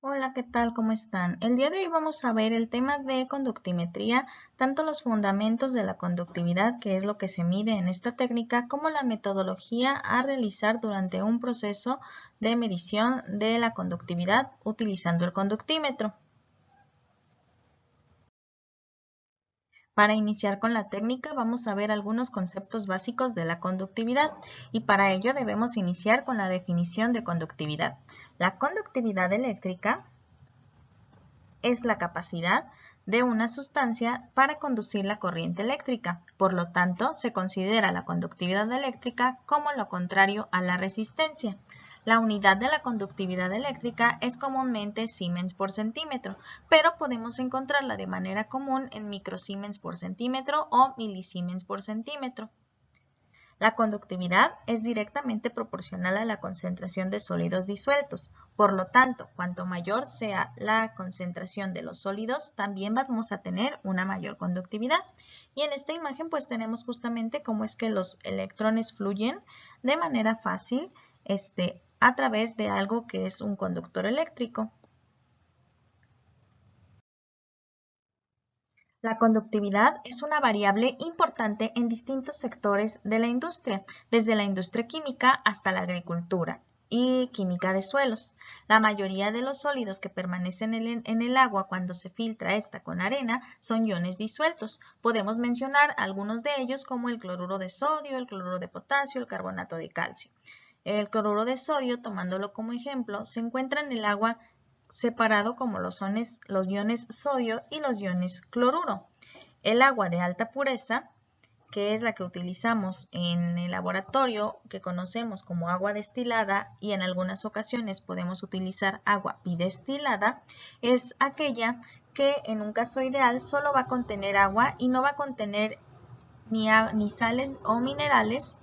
Hola, ¿qué tal? ¿Cómo están? El día de hoy vamos a ver el tema de conductimetría, tanto los fundamentos de la conductividad, que es lo que se mide en esta técnica, como la metodología a realizar durante un proceso de medición de la conductividad utilizando el conductímetro. Para iniciar con la técnica vamos a ver algunos conceptos básicos de la conductividad y para ello debemos iniciar con la definición de conductividad. La conductividad eléctrica es la capacidad de una sustancia para conducir la corriente eléctrica. Por lo tanto, se considera la conductividad eléctrica como lo contrario a la resistencia. La unidad de la conductividad eléctrica es comúnmente Siemens por centímetro, pero podemos encontrarla de manera común en microsiemens por centímetro o milisiemens por centímetro. La conductividad es directamente proporcional a la concentración de sólidos disueltos. Por lo tanto, cuanto mayor sea la concentración de los sólidos, también vamos a tener una mayor conductividad. Y en esta imagen pues tenemos justamente cómo es que los electrones fluyen de manera fácil a través de algo que es un conductor eléctrico. La conductividad es una variable importante en distintos sectores de la industria, desde la industria química hasta la agricultura y química de suelos. La mayoría de los sólidos que permanecen en el agua cuando se filtra esta con arena son iones disueltos. Podemos mencionar algunos de ellos como el cloruro de sodio, el cloruro de potasio, el carbonato de calcio. El cloruro de sodio, tomándolo como ejemplo, se encuentra en el agua separado como los iones sodio y los iones cloruro. El agua de alta pureza, que es la que utilizamos en el laboratorio, que conocemos como agua destilada y en algunas ocasiones podemos utilizar agua bidestilada, es aquella que en un caso ideal solo va a contener agua y no va a contener ni sales o minerales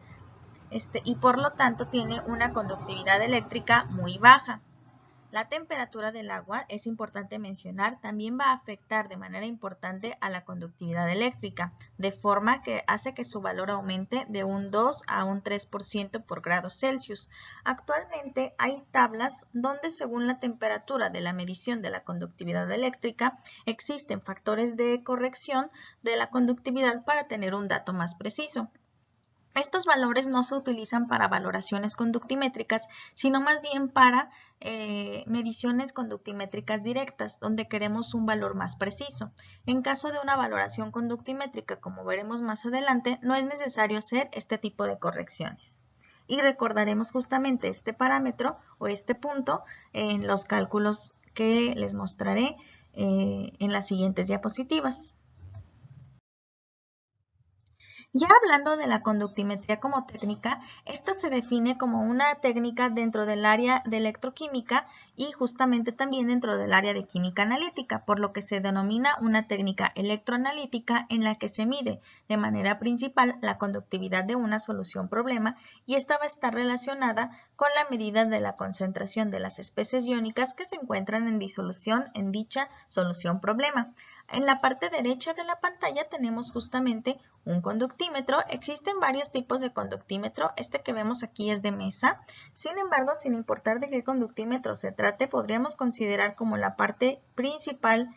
y por lo tanto tiene una conductividad eléctrica muy baja. La temperatura del agua, es importante mencionar, también va a afectar de manera importante a la conductividad eléctrica, de forma que hace que su valor aumente de un 2 a un 3% por grado Celsius. Actualmente hay tablas donde según la temperatura de la medición de la conductividad eléctrica existen factores de corrección de la conductividad para tener un dato más preciso. Estos valores no se utilizan para valoraciones conductimétricas, sino más bien para mediciones conductimétricas directas, donde queremos un valor más preciso. En caso de una valoración conductimétrica, como veremos más adelante, no es necesario hacer este tipo de correcciones. Y recordaremos justamente este parámetro o este punto en los cálculos que les mostraré en las siguientes diapositivas. Ya hablando de la conductimetría como técnica, esta se define como una técnica dentro del área de electroquímica y justamente también dentro del área de química analítica, por lo que se denomina una técnica electroanalítica en la que se mide de manera principal la conductividad de una solución problema y esta va a estar relacionada con la medida de la concentración de las especies iónicas que se encuentran en disolución en dicha solución problema. En la parte derecha de la pantalla tenemos justamente un conductímetro. Existen varios tipos de conductímetro. Este que vemos aquí es de mesa. Sin embargo, sin importar de qué conductímetro se trate, podríamos considerar como la parte principal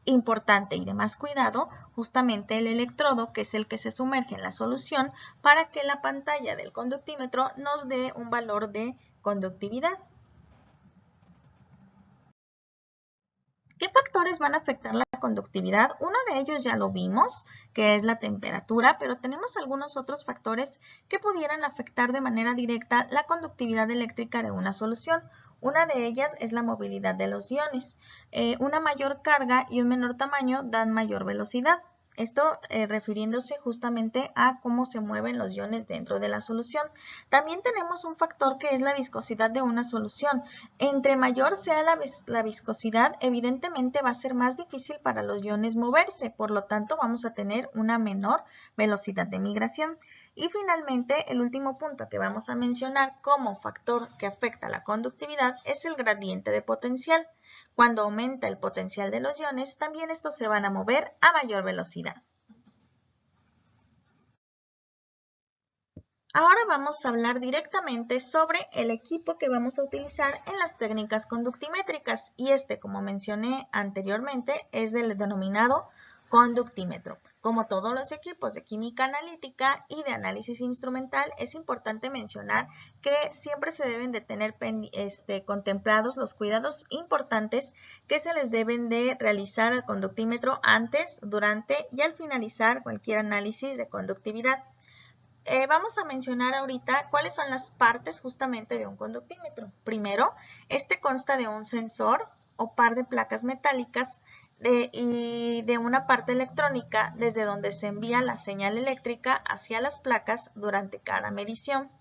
importante y de más cuidado justamente el electrodo, que es el que se sumerge en la solución para que la pantalla del conductímetro nos dé un valor de conductividad. ¿Qué factores van a afectar la conductividad? Uno de ellos ya lo vimos, que es la temperatura, pero tenemos algunos otros factores que pudieran afectar de manera directa la conductividad eléctrica de una solución. Una de ellas es la movilidad de los iones. Una mayor carga y un menor tamaño dan mayor velocidad. Esto refiriéndose justamente a cómo se mueven los iones dentro de la solución. También tenemos un factor que es la viscosidad de una solución. Entre mayor sea la viscosidad, evidentemente va a ser más difícil para los iones moverse, por lo tanto vamos a tener una menor velocidad de migración. Y finalmente, el último punto que vamos a mencionar como factor que afecta la conductividad es el gradiente de potencial. Cuando aumenta el potencial de los iones, también estos se van a mover a mayor velocidad. Ahora vamos a hablar directamente sobre el equipo que vamos a utilizar en las técnicas conductimétricas y como mencioné anteriormente, es del denominado conductímetro. Como todos los equipos de química analítica y de análisis instrumental, es importante mencionar que siempre se deben de tener contemplados los cuidados importantes que se les deben de realizar al conductímetro antes, durante y al finalizar cualquier análisis de conductividad. Vamos a mencionar ahorita cuáles son las partes justamente de un conductímetro. Primero, consta de un sensor o par de placas metálicas y de una parte electrónica desde donde se envía la señal eléctrica hacia las placas durante cada medición.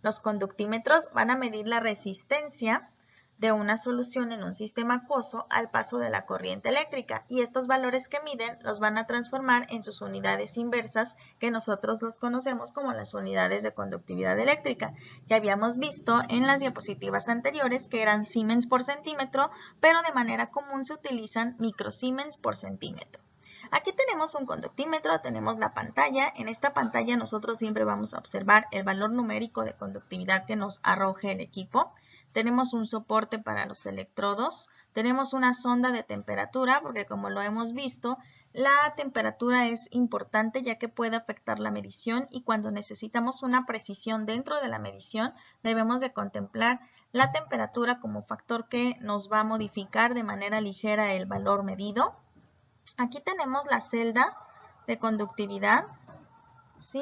Los conductímetros van a medir la resistencia de una solución en un sistema acuoso al paso de la corriente eléctrica y estos valores que miden los van a transformar en sus unidades inversas que nosotros los conocemos como las unidades de conductividad eléctrica que habíamos visto en las diapositivas anteriores que eran Siemens por centímetro, pero de manera común se utilizan microsiemens por centímetro. Aquí tenemos un conductímetro, tenemos la pantalla. En esta pantalla nosotros siempre vamos a observar el valor numérico de conductividad que nos arroje el equipo. Tenemos un soporte para los electrodos, tenemos una sonda de temperatura, porque como lo hemos visto, la temperatura es importante ya que puede afectar la medición y cuando necesitamos una precisión dentro de la medición, debemos de contemplar la temperatura como factor que nos va a modificar de manera ligera el valor medido. Aquí tenemos la celda de conductividad, ¿sí?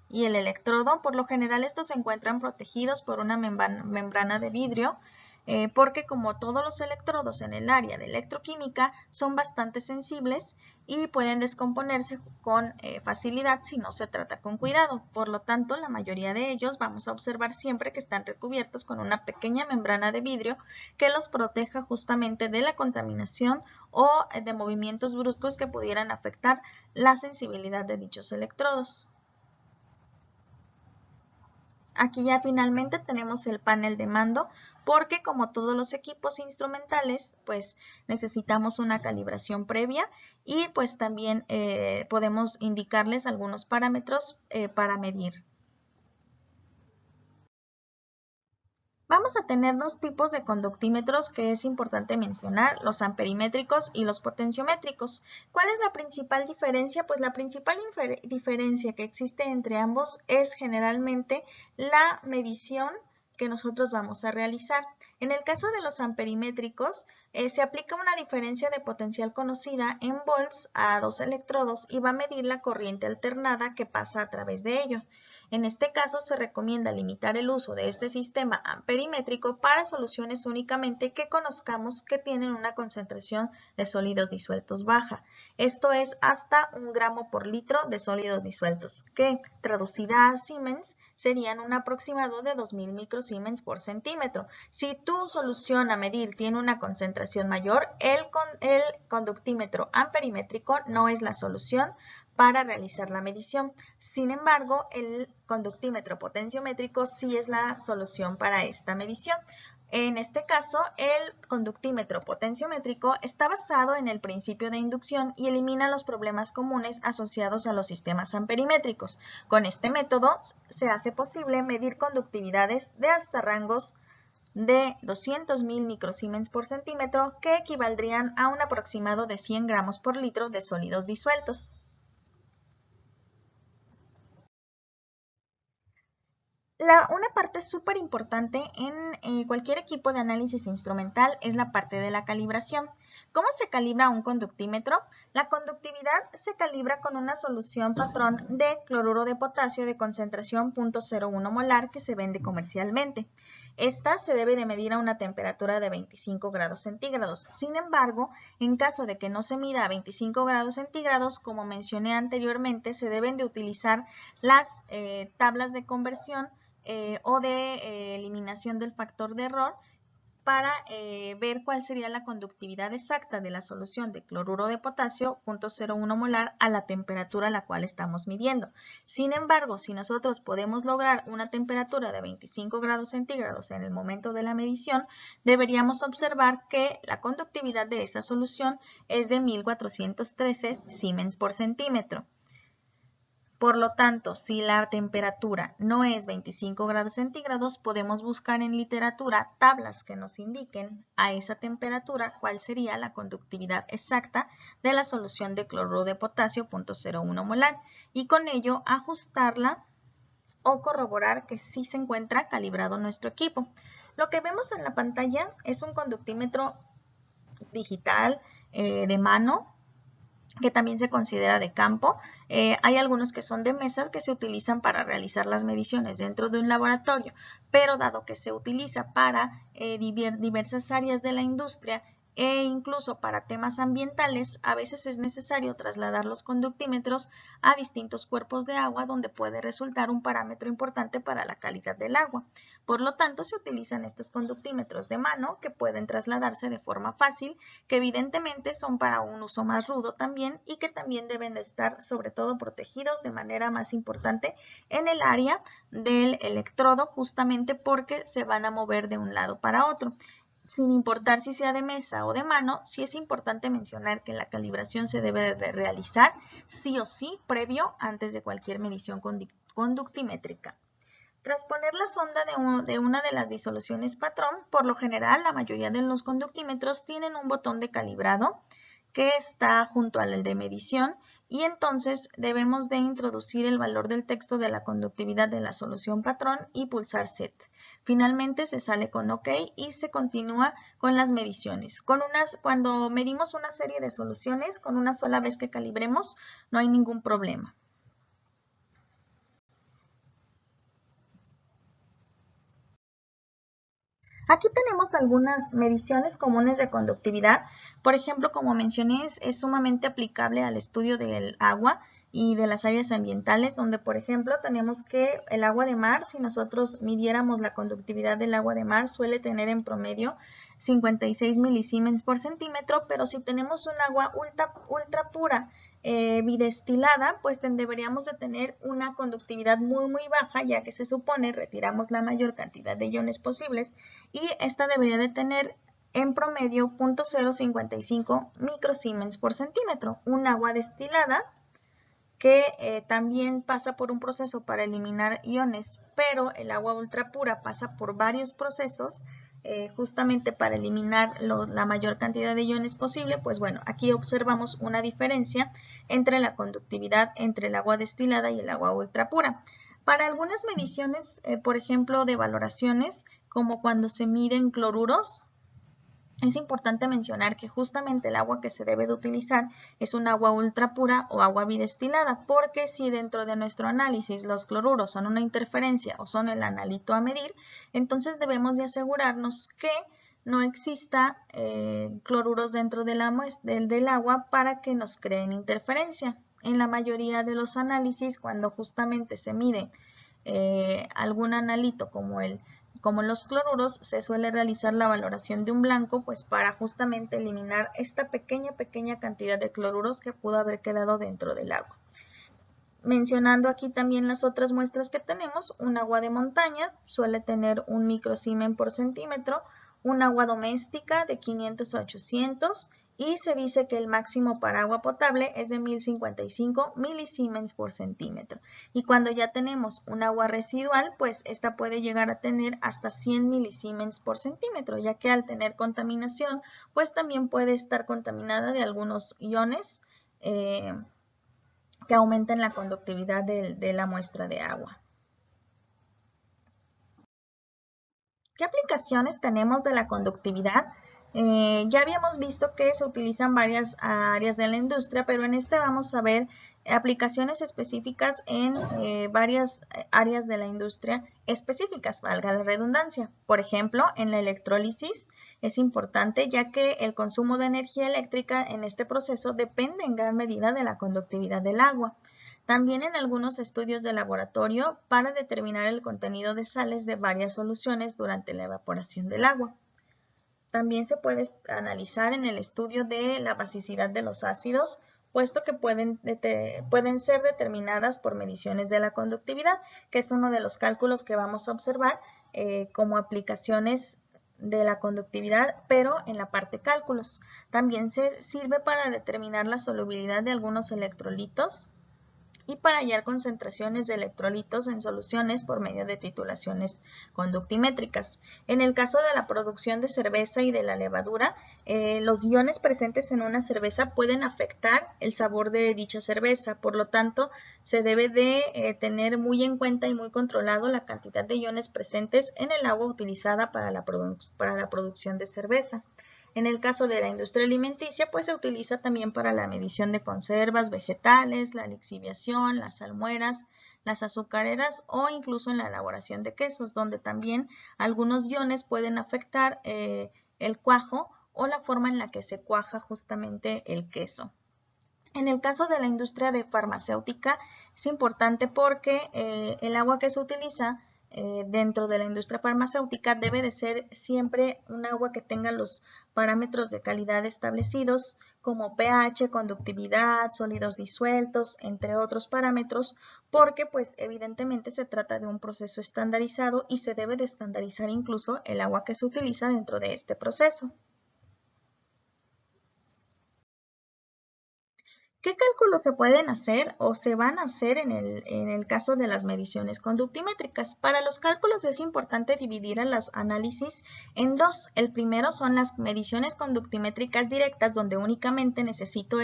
Y el electrodo. Por lo general estos se encuentran protegidos por una membrana de vidrio porque como todos los electrodos en el área de electroquímica son bastante sensibles y pueden descomponerse con facilidad si no se trata con cuidado. Por lo tanto, la mayoría de ellos vamos a observar siempre que están recubiertos con una pequeña membrana de vidrio que los proteja justamente de la contaminación o de movimientos bruscos que pudieran afectar la sensibilidad de dichos electrodos. Aquí ya finalmente tenemos el panel de mando porque como todos los equipos instrumentales pues necesitamos una calibración previa y pues también podemos indicarles algunos parámetros para medir. Vamos a tener dos tipos de conductímetros que es importante mencionar, los amperimétricos y los potenciométricos. ¿Cuál es la principal diferencia? Pues la principal diferencia que existe entre ambos es generalmente la medición que nosotros vamos a realizar. En el caso de los amperimétricos, se aplica una diferencia de potencial conocida en volts a dos electrodos y va a medir la corriente alternada que pasa a través de ellos. En este caso, se recomienda limitar el uso de este sistema amperimétrico para soluciones únicamente que conozcamos que tienen una concentración de sólidos disueltos baja. Esto es hasta 1 gramo por litro de sólidos disueltos, que traducida a Siemens serían un aproximado de 2000 microsiemens por centímetro. Si tu solución a medir tiene una concentración mayor, el conductímetro amperimétrico no es la solución para realizar la medición. Sin embargo, el conductímetro potenciométrico sí es la solución para esta medición. En este caso, el conductímetro potenciométrico está basado en el principio de inducción y elimina los problemas comunes asociados a los sistemas amperimétricos. Con este método se hace posible medir conductividades de hasta rangos de 200.000 microsiemens por centímetro, que equivaldrían a un aproximado de 100 gramos por litro de sólidos disueltos. Una parte súper importante en cualquier equipo de análisis instrumental es la parte de la calibración. ¿Cómo se calibra un conductímetro? La conductividad se calibra con una solución patrón de cloruro de potasio de concentración 0.01 molar que se vende comercialmente. Esta se debe de medir a una temperatura de 25 grados centígrados. Sin embargo, en caso de que no se mida a 25 grados centígrados, como mencioné anteriormente, se deben de utilizar las tablas de conversión o de eliminación del factor de error para ver cuál sería la conductividad exacta de la solución de cloruro de potasio 0.01 molar a la temperatura a la cual estamos midiendo. Sin embargo, si nosotros podemos lograr una temperatura de 25 grados centígrados en el momento de la medición, deberíamos observar que la conductividad de esta solución es de 1413 Siemens por centímetro. Por lo tanto, si la temperatura no es 25 grados centígrados, podemos buscar en literatura tablas que nos indiquen a esa temperatura cuál sería la conductividad exacta de la solución de cloruro de potasio 0.01 molar y con ello ajustarla o corroborar que sí se encuentra calibrado nuestro equipo. Lo que vemos en la pantalla es un conductímetro digital de mano, que también se considera de campo. Hay algunos que son de mesas que se utilizan para realizar las mediciones dentro de un laboratorio, pero dado que se utiliza para diversas áreas de la industria e incluso para temas ambientales, a veces es necesario trasladar los conductímetros a distintos cuerpos de agua donde puede resultar un parámetro importante para la calidad del agua. Por lo tanto, se utilizan estos conductímetros de mano que pueden trasladarse de forma fácil, que evidentemente son para un uso más rudo también y que también deben de estar sobre todo protegidos de manera más importante en el área del electrodo, justamente porque se van a mover de un lado para otro. Sin importar si sea de mesa o de mano, sí es importante mencionar que la calibración se debe de realizar sí o sí previo antes de cualquier medición conductimétrica. Tras poner la sonda de una de las disoluciones patrón, por lo general la mayoría de los conductímetros tienen un botón de calibrado que está junto al de medición y entonces debemos de introducir el valor del texto de la conductividad de la solución patrón y pulsar Set. Finalmente se sale con OK y se continúa con las mediciones. Cuando medimos una serie de soluciones, con una sola vez que calibremos, no hay ningún problema. Aquí tenemos algunas mediciones comunes de conductividad. Por ejemplo, como mencioné, es sumamente aplicable al estudio del agua y de las áreas ambientales, donde, por ejemplo, tenemos que el agua de mar, si nosotros midiéramos la conductividad del agua de mar, suele tener en promedio 56 milisiemens por centímetro, pero si tenemos un agua ultra pura, bidestilada, pues deberíamos de tener una conductividad muy baja, ya que se supone retiramos la mayor cantidad de iones posibles y esta debería de tener en promedio 0.055 microsiemens por centímetro. Un agua destilada que también pasa por un proceso para eliminar iones, pero el agua ultra pura pasa por varios procesos justamente para eliminar la mayor cantidad de iones posible. Pues bueno, aquí observamos una diferencia entre la conductividad entre el agua destilada y el agua ultra pura. Para algunas mediciones, por ejemplo, de valoraciones, como cuando se miden cloruros, es importante mencionar que justamente el agua que se debe de utilizar es un agua ultra pura o agua bidestilada, porque si dentro de nuestro análisis los cloruros son una interferencia o son el analito a medir, entonces debemos de asegurarnos que no exista cloruros dentro del agua para que nos creen interferencia. En la mayoría de los análisis, cuando justamente se mide algún analito como los cloruros, se suele realizar la valoración de un blanco, pues para justamente eliminar esta pequeña cantidad de cloruros que pudo haber quedado dentro del agua. Mencionando aquí también las otras muestras que tenemos, un agua de montaña suele tener un microsiemen por centímetro, un agua doméstica de 500 a 800 y se dice que el máximo para agua potable es de 1055 milisiemens por centímetro. Y cuando ya tenemos un agua residual, pues esta puede llegar a tener hasta 100 milisiemens por centímetro, ya que al tener contaminación, pues también puede estar contaminada de algunos iones que aumenten la conductividad de la muestra de agua. ¿Qué aplicaciones tenemos de la conductividad? Ya habíamos visto que se utilizan varias áreas de la industria, pero en este vamos a ver aplicaciones específicas en varias áreas de la industria específicas, valga la redundancia. Por ejemplo, en la electrólisis es importante ya que el consumo de energía eléctrica en este proceso depende en gran medida de la conductividad del agua. También en algunos estudios de laboratorio para determinar el contenido de sales de varias soluciones durante la evaporación del agua. También se puede analizar en el estudio de la basicidad de los ácidos, puesto que pueden ser determinadas por mediciones de la conductividad, que es uno de los cálculos que vamos a observar como aplicaciones de la conductividad, pero en la parte cálculos. También se sirve para determinar la solubilidad de algunos electrolitos y para hallar concentraciones de electrolitos en soluciones por medio de titulaciones conductimétricas. En el caso de la producción de cerveza y de la levadura, los iones presentes en una cerveza pueden afectar el sabor de dicha cerveza, por lo tanto, se debe de tener muy en cuenta y muy controlado la cantidad de iones presentes en el agua utilizada para la producción de cerveza. En el caso de la industria alimenticia, pues se utiliza también para la medición de conservas vegetales, la lixiviación, las salmueras, las azucareras o incluso en la elaboración de quesos, donde también algunos iones pueden afectar el cuajo o la forma en la que se cuaja justamente el queso. En el caso de la industria de farmacéutica es importante porque el agua que se utiliza dentro de la industria farmacéutica debe de ser siempre un agua que tenga los parámetros de calidad establecidos como pH, conductividad, sólidos disueltos, entre otros parámetros, porque pues evidentemente se trata de un proceso estandarizado y se debe de estandarizar incluso el agua que se utiliza dentro de este proceso. ¿Qué cálculos se pueden hacer o se van a hacer en el caso de las mediciones conductimétricas? Para los cálculos es importante dividir a los análisis en dos. El primero son las mediciones conductimétricas directas, donde únicamente necesito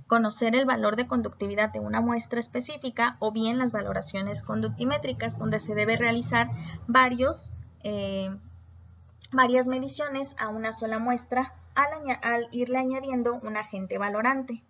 conocer el valor de conductividad de una muestra específica, o bien las valoraciones conductimétricas, donde se debe realizar varias mediciones a una sola muestra al irle añadiendo un agente valorante.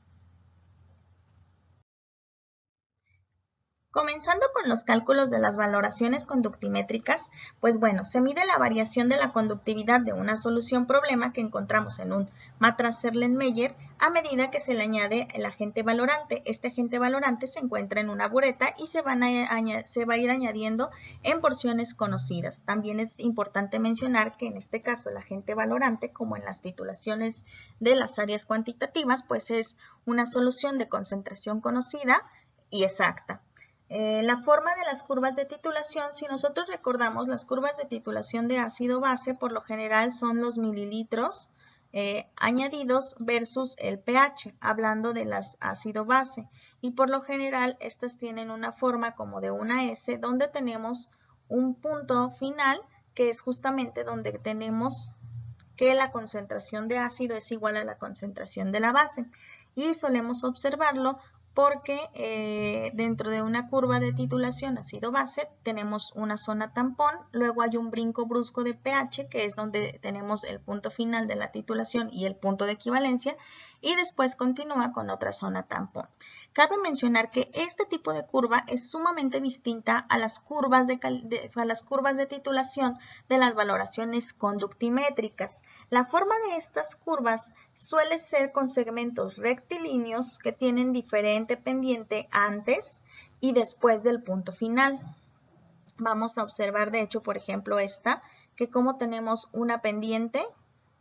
Comenzando con los cálculos de las valoraciones conductimétricas, pues bueno, se mide la variación de la conductividad de una solución problema que encontramos en un matrix Erlenmeyer a medida que se le añade el agente valorante. Este agente valorante se encuentra en una bureta y se va a ir añadiendo en porciones conocidas. También es importante mencionar que en este caso el agente valorante, como en las titulaciones de las áreas cuantitativas, pues es una solución de concentración conocida y exacta. La forma de las curvas de titulación, si nosotros recordamos, las curvas de titulación de ácido-base por lo general son los mililitros añadidos versus el pH, hablando de las ácido-base. Y por lo general estas tienen una forma como de una S, donde tenemos un punto final, que es justamente donde tenemos que la concentración de ácido es igual a la concentración de la base. Y solemos observarlo porque dentro de una curva de titulación ácido-base tenemos una zona tampón, luego hay un brinco brusco de pH, que es donde tenemos el punto final de la titulación y el punto de equivalencia, y después continúa con otra zona tampón. Cabe mencionar que este tipo de curva es sumamente distinta a las curvas de titulación de las valoraciones conductimétricas. La forma de estas curvas suele ser con segmentos rectilíneos que tienen diferente pendiente antes y después del punto final. Vamos a observar, de hecho, por ejemplo, esta, que como tenemos una pendiente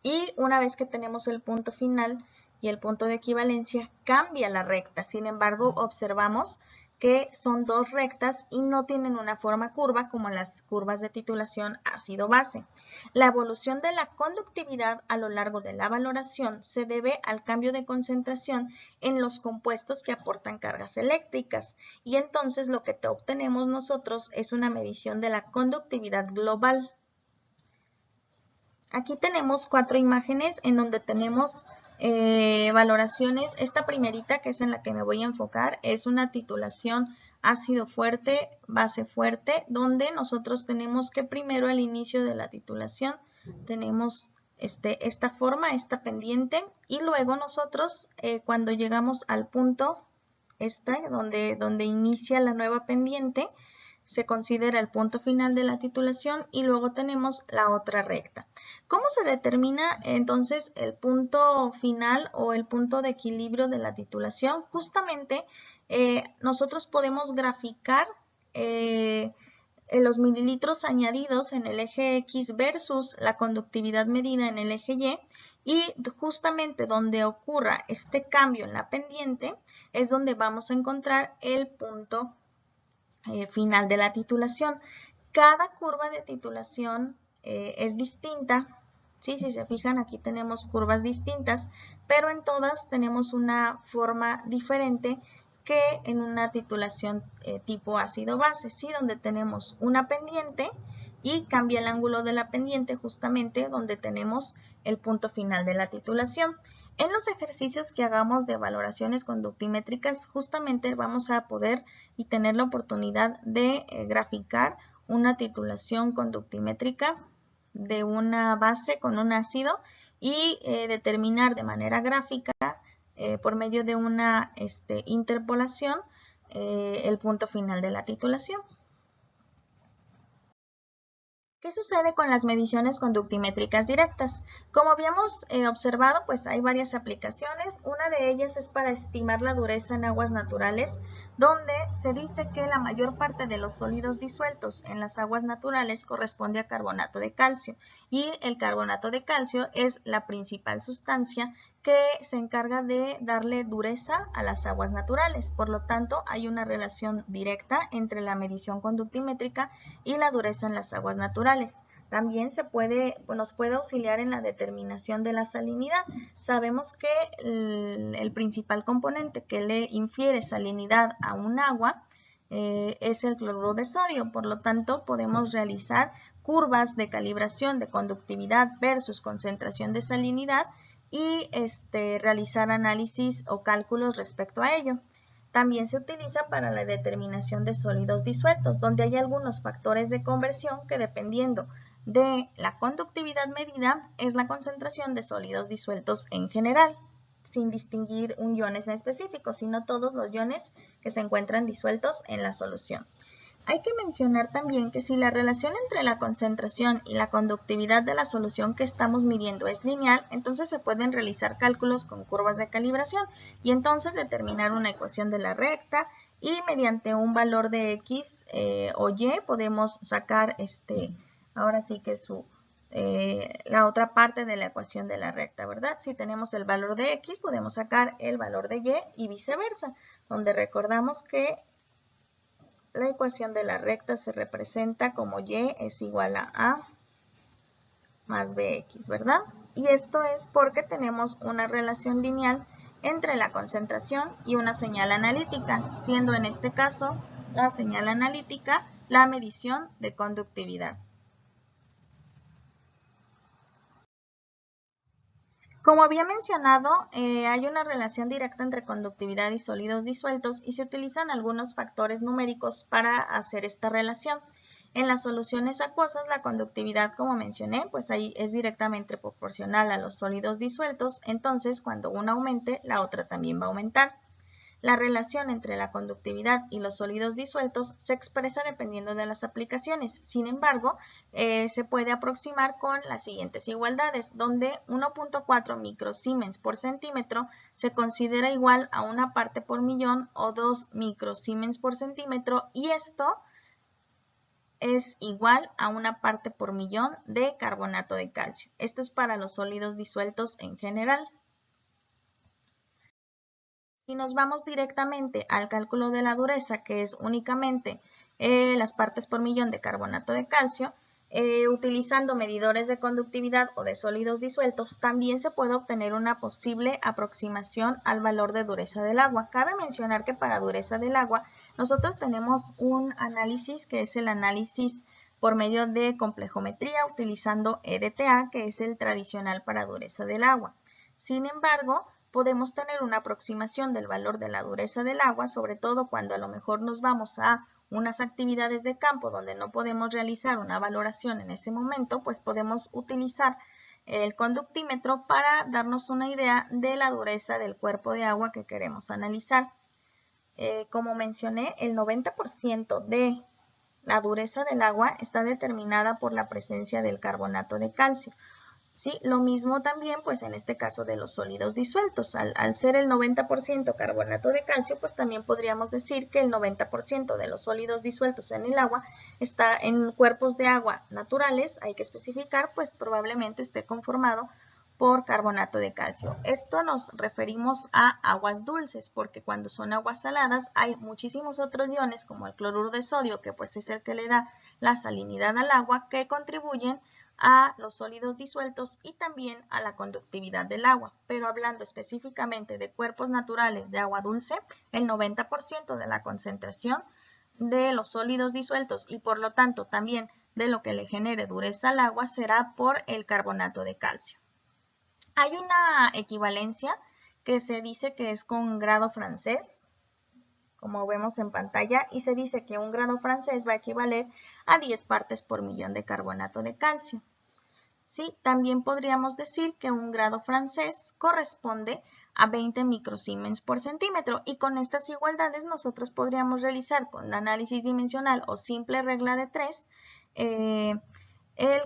y una vez que tenemos el punto final y el punto de equivalencia, cambia la recta. Sin embargo, observamos que son dos rectas y no tienen una forma curva como las curvas de titulación ácido-base. La evolución de la conductividad a lo largo de la valoración se debe al cambio de concentración en los compuestos que aportan cargas eléctricas, y entonces lo que obtenemos nosotros es una medición de la conductividad global. Aquí tenemos 4 imágenes en donde tenemos valoraciones. Esta primerita, que es en la que me voy a enfocar, es una titulación ácido fuerte, base fuerte, donde nosotros tenemos que primero al inicio de la titulación tenemos esta forma, esta pendiente, y luego nosotros cuando llegamos al punto donde inicia la nueva pendiente, se considera el punto final de la titulación y luego tenemos la otra recta. ¿Cómo se determina entonces el punto final o el punto de equilibrio de la titulación? Justamente nosotros podemos graficar los mililitros añadidos en el eje X versus la conductividad medida en el eje y justamente donde ocurra este cambio en la pendiente es donde vamos a encontrar el punto final de la titulación. Cada curva de titulación es distinta. ¿Sí? Si se fijan, aquí tenemos curvas distintas, pero en todas tenemos una forma diferente que en una titulación tipo ácido base, ¿sí? Donde tenemos una pendiente y cambia el ángulo de la pendiente justamente donde tenemos el punto final de la titulación. En los ejercicios que hagamos de valoraciones conductimétricas, justamente vamos a poder y tener la oportunidad de graficar una titulación conductimétrica de una base con un ácido y determinar de manera gráfica por medio de una interpolación el punto final de la titulación. ¿Qué sucede con las mediciones conductimétricas directas? Como habíamos observado, pues hay varias aplicaciones. Una de ellas es para estimar la dureza en aguas naturales, donde se dice que la mayor parte de los sólidos disueltos en las aguas naturales corresponde a carbonato de calcio, y el carbonato de calcio es la principal sustancia que se encarga de darle dureza a las aguas naturales. Por lo tanto, hay una relación directa entre la medición conductimétrica y la dureza en las aguas naturales. También nos puede auxiliar en la determinación de la salinidad. Sabemos que el principal componente que le infiere salinidad a un agua es el cloruro de sodio. Por lo tanto, podemos realizar curvas de calibración de conductividad versus concentración de salinidad y realizar análisis o cálculos respecto a ello. También se utiliza para la determinación de sólidos disueltos, donde hay algunos factores de conversión que, dependiendo de la conductividad medida, es la concentración de sólidos disueltos en general, sin distinguir un ion en específico, sino todos los iones que se encuentran disueltos en la solución. Hay que mencionar también que si la relación entre la concentración y la conductividad de la solución que estamos midiendo es lineal, entonces se pueden realizar cálculos con curvas de calibración y entonces determinar una ecuación de la recta, y mediante un valor de X o Y podemos sacar ahora sí que la otra parte de la ecuación de la recta, ¿verdad? Si tenemos el valor de X, podemos sacar el valor de Y y viceversa, donde recordamos que la ecuación de la recta se representa como Y es igual a A más BX, ¿verdad? Y esto es porque tenemos una relación lineal entre la concentración y una señal analítica, siendo en este caso la señal analítica la medición de conductividad. Como había mencionado, hay una relación directa entre conductividad y sólidos disueltos y se utilizan algunos factores numéricos para hacer esta relación. En las soluciones acuosas, la conductividad, como mencioné, pues ahí es directamente proporcional a los sólidos disueltos, entonces cuando una aumente, la otra también va a aumentar. La relación entre la conductividad y los sólidos disueltos se expresa dependiendo de las aplicaciones. Sin embargo, se puede aproximar con las siguientes igualdades, donde 1.4 microsiemens por centímetro se considera igual a una parte por millón o 2 microsiemens por centímetro, y esto es igual a una parte por millón de carbonato de calcio. Esto es para los sólidos disueltos en general. Si nos vamos directamente al cálculo de la dureza, que es únicamente las partes por millón de carbonato de calcio, utilizando medidores de conductividad o de sólidos disueltos, también se puede obtener una posible aproximación al valor de dureza del agua. Cabe mencionar que para dureza del agua nosotros tenemos un análisis que es el análisis por medio de complejometría utilizando EDTA, que es el tradicional para dureza del agua. Sin embargo, podemos tener una aproximación del valor de la dureza del agua, sobre todo cuando a lo mejor nos vamos a unas actividades de campo donde no podemos realizar una valoración en ese momento, pues podemos utilizar el conductímetro para darnos una idea de la dureza del cuerpo de agua que queremos analizar. Como mencioné, el 90% de la dureza del agua está determinada por la presencia del carbonato de calcio. ¿Sí? Lo mismo también, pues en este caso de los sólidos disueltos. Al ser el 90% carbonato de calcio, pues también podríamos decir que el 90% de los sólidos disueltos en el agua está en cuerpos de agua naturales, hay que especificar, pues probablemente esté conformado por carbonato de calcio. Esto nos referimos a aguas dulces, porque cuando son aguas saladas hay muchísimos otros iones, como el cloruro de sodio, que pues es el que le da la salinidad al agua, que contribuyen a los sólidos disueltos y también a la conductividad del agua. Pero hablando específicamente de cuerpos naturales de agua dulce, el 90% de la concentración de los sólidos disueltos y por lo tanto también de lo que le genere dureza al agua será por el carbonato de calcio. Hay una equivalencia que se dice que es con grado francés, como vemos en pantalla, y se dice que un grado francés va a equivaler a 10 partes por millón de carbonato de calcio. Sí, también podríamos decir que un grado francés corresponde a 20 microsiemens por centímetro, y con estas igualdades nosotros podríamos realizar con análisis dimensional o simple regla de 3 el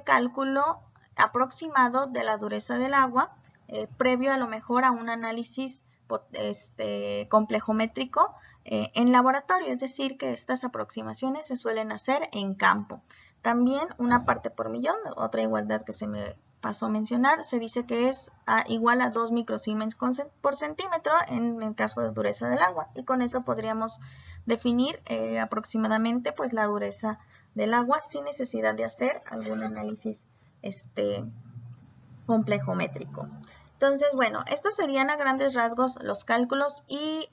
cálculo aproximado de la dureza del agua previo a lo mejor a un análisis complejométrico en laboratorio, es decir, que estas aproximaciones se suelen hacer en campo. También una parte por millón, otra igualdad que se me pasó a mencionar, se dice que es igual a 2 microsiemens por centímetro en el caso de dureza del agua, y con eso podríamos definir aproximadamente pues la dureza del agua sin necesidad de hacer algún análisis complejométrico. Entonces, bueno, estos serían a grandes rasgos los cálculos y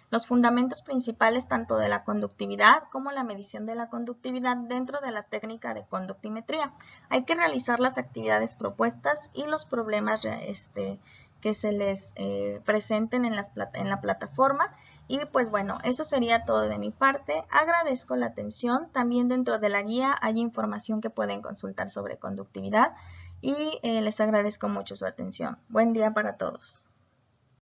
los fundamentos principales tanto de la conductividad como la medición de la conductividad dentro de la técnica de conductimetría. Hay que realizar las actividades propuestas y los problemas que se les presenten en la plataforma. Y pues bueno, eso sería todo de mi parte. Agradezco la atención. También dentro de la guía hay información que pueden consultar sobre conductividad. Y les agradezco mucho su atención. Buen día para todos.